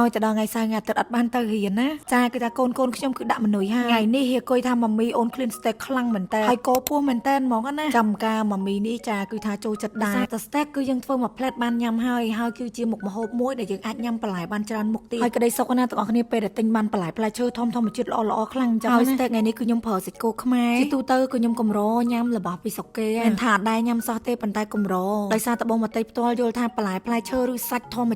ឲ្យទៅដល់ថ្ងៃសៅរ៍ថ្ងៃអាទិត្យអត់បានទៅរៀនណាចាគឺថាកូនខ្ញុំគឺដាក់មនុយហើយថ្ងៃនេះហៀកុយថាម៉ាមីអូនឃ្លានស្ទែកខ្លាំងមែនតើហើយកោពោះមែនតើហ្មងណាចាំការម៉ាមីនេះចាគឺថាចូលចិត្តដែរតែស្ទែកគឺយើងធ្វើមួយផ្លែតបានញ៉ាំហើយគឺជាមុខម្ហូបមួយដែលយើងអាចញ៉ាំបន្លែបានច្រើនមុខទៀតហើយក្តីសុខណាទាំងអស់គ្នាពេលដែលទិញបានបន្លែផ្លែឈើធម្មជាតិល្អខ្លាំងចឹងហើយស្ទែកថ្ងៃនេះគឺខ្ញុំប្រើសាច់គោខ្មែរជាទូទៅគឺខ្ញុំកម្រញ៉ាំរបស់ពីស្រុកគេមិនថាដែរញ៉ាំសោះទេប៉ុន្តែកម្រដោយសារតបងមកតៃផ្ទាល់យល់ថាបន្លែផ្លែឈើឬសាច់ធម្ម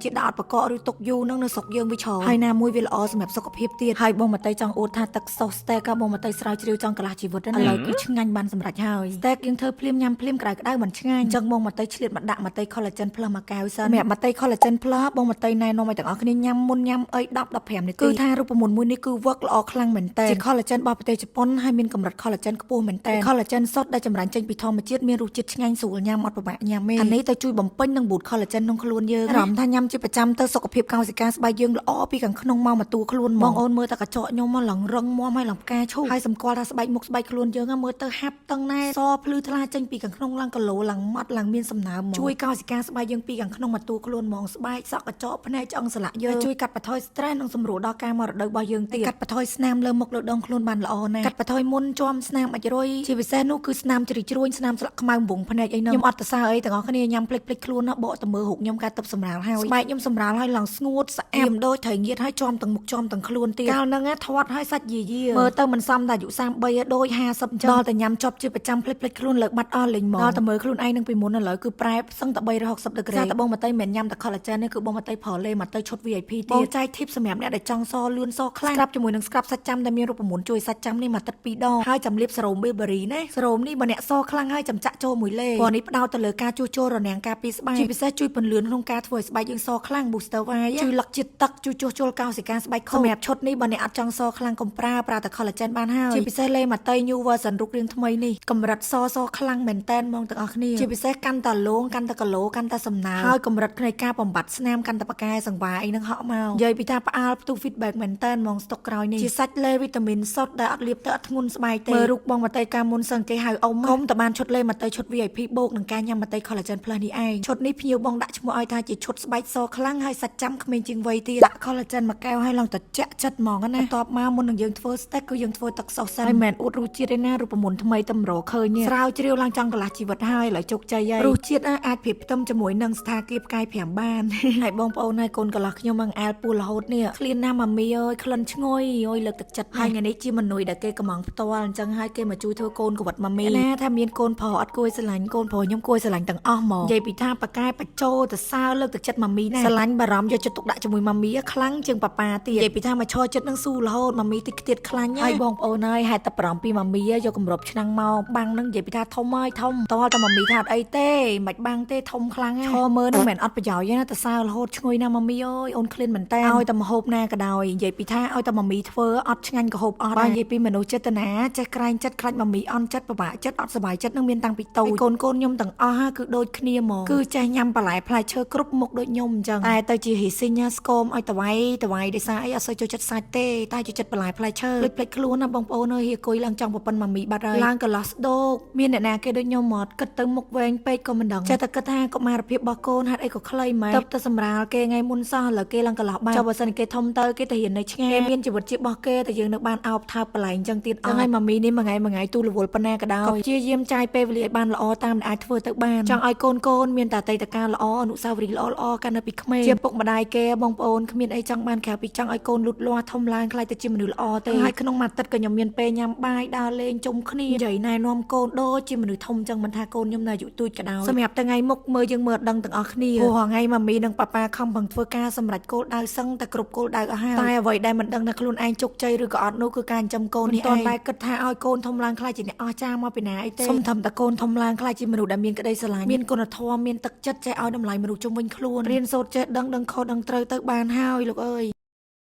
ជាតិដែលអត់បកកឬទុកយូរនឹងនៅស្រុកយើងវាច្រើនហើយណាមួយវាល្អសម្រាប់សុខភាពទៀតហើយបងមកតៃចង់អួតថាទឹកសូសស្ទែកបងមកតៃស្រាវជ្រាវចង់កន្លះជីវិតឥឡូវគឺឆ្ងាញ់បានសម្រេចហើយស្ទែកយើងធ្វើភ្លាមញ៉ាំភ្លាមក្តៅមិនឆ្ងាញ់អញ្ចឹងបងមកតៃឆ្លៀតមកដាក់មកតៃ collagen plus មួយកែវសិនសម្រាប់មកតៃ collagen plus បងមកតៃណែនាំឲ្យទាំងអស់គ្នាញ៉ាំមុនញ៉ាំអី10-15នាទីគឺថារូបមន្តមួយនេះគឺ work ល្អខ្លាំងមែនតើជា collagen របស់ប្រទេសជប៉ុនហើយមានកម្រិត collagen ខ្ពស់មែនតើ collagen សុទ្ធដែលចម្រាញ់ចេញពីធម្មជាតិមានរសជាតិឆ្ងាញ់ស្រួលញ៉ាំអត់ពិបាកញ៉ាំទេអានេះទៅជួយបំពេញនឹង boost collagen ក្នុងខ្លួនយើងអារម្មណ៍ថាញ៉ាំជាប្រចាំទៅសុខភាពកោសិកាស្បែកយើងល្អពីខាងក្នុងមកមកតួខ្លួនបងអូនមើលតែកញ្ចក់ខ្ញុំមកឡើងរឹងមាំហើយឡើងផ្កាឈូកហើយសម្គាល់ថាស្បែកមុខស្បែកខ្លួនយើងមើលទៅហាប់តឹងណែសភ្លឺថ្លាចេញពីខាងក្នុងឡើងគីឡូឡើងម៉ត់ឡើងមានសំណើមមកជួយកោសិកាស្បែកយើងពីខាងក្នុងមកតួខ្លួនហ្មងស្បែកសក់កញ្ចក់ភ្នែកឆ្អឹងសន្លាក់យើងជួយកាត់បន្ថយ stress និងសម្រួលដល់ការមករដូវរបស់យើងទៀតកាត់បន្ថយស្នាមលើមុខលើដងខ្លួនបានល្អណាស់កាត់បន្ថយមុនជាំស្នាមអាចរុយជាពិសេសនោះគឺស្នាមជ្រីជ្រួញស្នាមស្លាក់ខ្មៅបំពង់ភ្នែកអីហ្នឹងខ្ញុំអត់ទៅសើអីទាំងអស់គ្នាញ៉ាំភ្លេចខ្លួនណាបកទៅមើលរូបខ្ញុំការទឹកសម្រាលហើយស្បែកខ្ញុំសម្រាលហើយឡើងស្ងួតស្អាតដូចត្រីងៀតហើយជាំទាំងមុខជាំទាំងខ្លួនទៀតកាលហ្នឹងធាត់ហើយសាច់យាមើលទៅមិនសមតែអាយុ33ដូច50អញ្ចឹងដល់តែញ៉ាំចប់ជាប្រចាំភ្លេចខ្លួនលើបាត់អស់លេងមកដល់តែមើលខ្លួនឯងនឹងពីមុនឥឡូវគឺប្រែសឹងតែ360ដឺក្រេតែបងមកតៃមិនញ៉ាំតែ collagen នេះគឺបងមកតៃប្រើលេមកតៃឈុត VIP ទៀតបងចែក tip សម្រាប់អ្នកដែលចង់សលឿនសខ្លាំងស្រាប់ជាមួយនឹង scrub សាច់ចាំដែលមានរូបមន្តជួយសាច់ចាំនេះមួយទឹក2ដងហើយចាំលាបសេរ៉ូម Burberry ណាសេរ៉ូមនេះបើអ្នកសខ្លាំងហើយចាំចាក់ចូលមួយលេព្រោះនេះផ្ដោតទៅលើការជួសជុលរនាំងការពារស្បែកជាពិសេសជួយពន្លឿនក្នុងការធ្វើឲ្យស្បែកយើងសខ្លាំង booster វាយជួយលឹកជាតិទឹកជួយជួសជុលកោសិកាស្បែកខូចសម្រាប់ឈុតនេះបើអ្នកអត់ចង់សខ្លាំងកុំប្រើតែ collagen បានហើយជាពិសេសលេមកតៃ new version រូបរាងថ្មីនេះកម្រិតសខ្លាំងមែនតែនហ្មងទាំងអស់គ្នាជាពិសេសកាន់តែលងកាន់តែគីឡូកាន់តែសំណើហើយកម្រិតនៃការបំបត្តិស្នាមកាន់តែប៉ាកែសង្វាអីនឹងហក់មកនិយាយពីថាផ្អើលផ្ទុះ feedback មែនតែនហ្មងស្តុកក្រោយនេះជាសាច់លេវីតាមីនសុទ្ធដែលអត់លាបទៅអត់ធ្ងន់ស្បែកទេមើលរូបបងមកតៃការមុនសឹងគេហៅអ៊ំតែបានឈុតលេមកតៃឈុត VIP បូកនឹងការញ៉ាំមកតៃ collagen plus នេះឯងឈុតនេះភ្ញៀវបងដាក់ឈ្មោះឲ្យថាជាឈុតស្បែកសខ្លាំងហើយសាច់ចាំក្មេងជាងវ័យទៀតដាក់ collagen មួយកែវឲ្យឡើងត្រជាក់ចិត្តហ្មងណាបន្ទាប់មកមុននឹងយើងធ្វើ steak គឺយើងធ្វើទឹកសុសសិនហើយមិនអួតរសជាតិទេណារូបមន្តថ្មីតម្រឃើញស្រាវជ្រាវឡើងចង់កន្លះជីវិតហើយឡើយជោគជ័យហើយរសជាតិអាចព្រៀបផ្ទឹមជាមួយនឹងស្ថាគារផ្កាយ5បានហើយបងប្អូនហើយកូនកន្លះខ្ញុំមកអែលពូរហូតនេះឃ្លានណាស់ម៉ាមីអើយក្លិនឈ្ងុយអើយលើកទឹកចិត្តហើយថ្ងៃនេះជាមនុយដែលគេកំងផ្ទាល់អញ្ចឹងហើយគេមកជួយធ្វើកូនកវត្តម៉ាមីណាថាមានកូនប្រុសអត់គួរស្រឡាញ់កូនប្រុសខ្ញុំគួរស្រឡាញ់ទាំងអស់ហ្មងនិយាយពីថាប៉ាកែបច្ចោទៅសើលើកទឹកចិត្តម៉ាមីណាស្រឡាញ់បារម្ភយកចិត្តទុកដាក់ជាមួយម៉ាមីខ្លាំងជាងប៉ាប៉ាទៀតនិយាយពីថាមកឈរចិត្តនឹងស៊ូរហូតម៉ាមីតិចទៀតខ្លាញ់ហើយបងប្អូនហើយហេតុតែបារម្ភពីម៉ាមីយកគម្របឆ្នាំងមកបាំងនឹងនិយាយពីថាធំហើយធំតើតែម៉ាមីថាអត់អីទេមិនបាំងទេធំខ្លាំងឈរមើលនឹងមិនអត់ប្រយោជន៍ទេណាតែសើរហូតឈ្ងុយណាម៉ាមីអើយអូនឃ្លានមែនតើឲ្យតែម្ហូបណាក៏ដោយនិយាយពីថាឲ្យតែម៉ាមីធ្វើអត់ឆ្ងាញ់ក៏ហូបអត់បើនិយាយពីមនុស្សចេតនាចេះក្រែងចិត្តខ្លាចម៉ាមីអន់ចិត្តពិបាកចិត្តអត់សុបាយចិត្តនឹងមានតាំងពីតូចកូនខ្ញុំទាំងអស់គឺដូចគ្នាហ្មងគឺចេះញ៉ាំបន្លែផ្លែឈើគ្រប់មុខដូចខ្ញុំអញ្ចឹងតែទៅជាហ៊ីស៊ីញស្គមឲ្យតវ៉ៃដោយសារអីអត់សូវចូលចិត្តសាច់ទេតែចូលចិត្តបន្លែផ្លែឈើភ្លេចខ្លួនណាបងប្អូនអើយហៀកុយឡើងចង់ប្រពន្ធម៉ាមីបាត់ហើយឡើងកន្លោះស្ដោកមានអ្នកណាគេដូចខ្ញុំមកគិតទៅមុខវែងពេកក៏មិនដឹងចេះតែគិតថាកុមារភាពរបស់កូនហេតុអីក៏ខ្លីម៉ែទៅសម្រាលគេថ្ងៃមុនសោះឥឡូវគេឡើងកន្លោះបានចុះបើសិនគេធំទៅគេទៅរៀននៅឆ្ងាយគេមានជីវិតជារបស់គេតែយើងនៅបានអោបថើបបន្លែអញ្ចឹងទៀតអស់ហើយម៉ាមីនេះមួយថ្ងៃទូលរវល់ប៉ុណ្ណាក៏ដោយក៏ព្យាយាមចាយពេលវេលាឲ្យបានល្អតាមដែលអាចធ្វើទៅបានចង់ឲ្យកូនមានតែអតីតកាលល្អអនុស្សាវរីយ៍ល្អកាលនៅពីក្មេងជាពុកម្ដាយគេបងប្អូនគ្មានអីចង់បានក្រៅពីចង់ឲ្យកូនលូតលាស់ធំឡើងខ្លាយទៅជាមនុស្សល្អទេហើយក្នុងមួយអាទិត្យក៏ខ្ញុំមានពេលញ៉ាំបាយដើរលេងជុំគ្នានិយាយណែនាំកូនដូចជាមនុស្សធំអញ្ចឹងមិនថាកូនខ្ញុំនៅអាយុទូចក៏ដោយសម្រាប់ថ្ងៃមុខមើលយើងមើលដឹងទាំងអស់គ្នាព្រោះថ្ងៃម៉ាមីនិងប៉ាប៉ាខំប្រឹងធ្វើការសម្រាប់គោលដៅសឹងតែគ្រប់គោលដៅអស់ហើយតែអ្វីដែលមិនដឹងថាខ្លួនឯងជោគជ័យឬក៏អត់នោះគឺការចិញ្ចឹមកូននេះឯងតែគិតថាឲ្យកូនធំឡើងខ្លាចជាអ្នកអស្ចារ្យមកពីណាអីទេសុំធំតែកូនធំឡើងខ្លាចជាមនុស្សដែលមានក្តីស្រឡាញ់មានគុណធម៌មានទឹកចិត្តចេះឲ្យតម្លៃមនុស្សជុំវិញខ្លួនរៀនសូត្រចេះដឹងខុសដឹងត្រូវទៅបានហើយលោកអើយ